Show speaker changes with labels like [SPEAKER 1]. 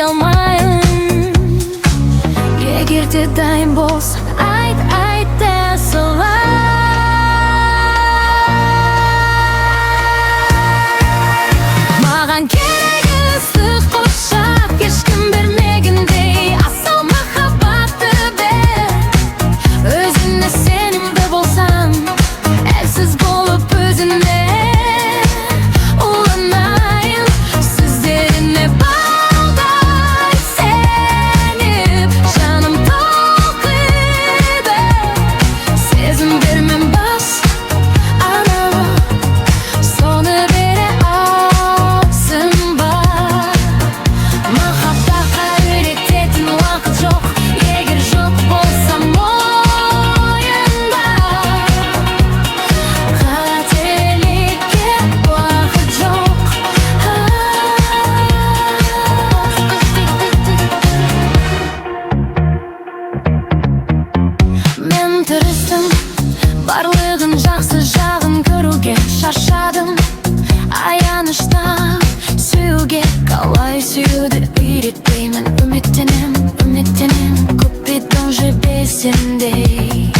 [SPEAKER 1] алмайын. Егерде дайын болсаң, айт дей салайын. Маған керегі ыстық құшақ, ешкім бермегендей асыл махаббатты бер. Өзіңе сенімді болсаң, әлсіз болып өзіңе уланайын. Сөздеріне балдай сеніп, жаным толқиды. Сезімдермен бас аралап, соны бере алсың ба? Махаббатқа үйрететін уақыт жоқ, егер жоқ болсам ойында. Қателікке уақыт жоқ. Мен тырыстым, барлығын жақсы жағын көруге шаршадым. Аянышта сүюге, қалай сүюді үйретпеймін. Үміттенем, көп бет уже бесендей.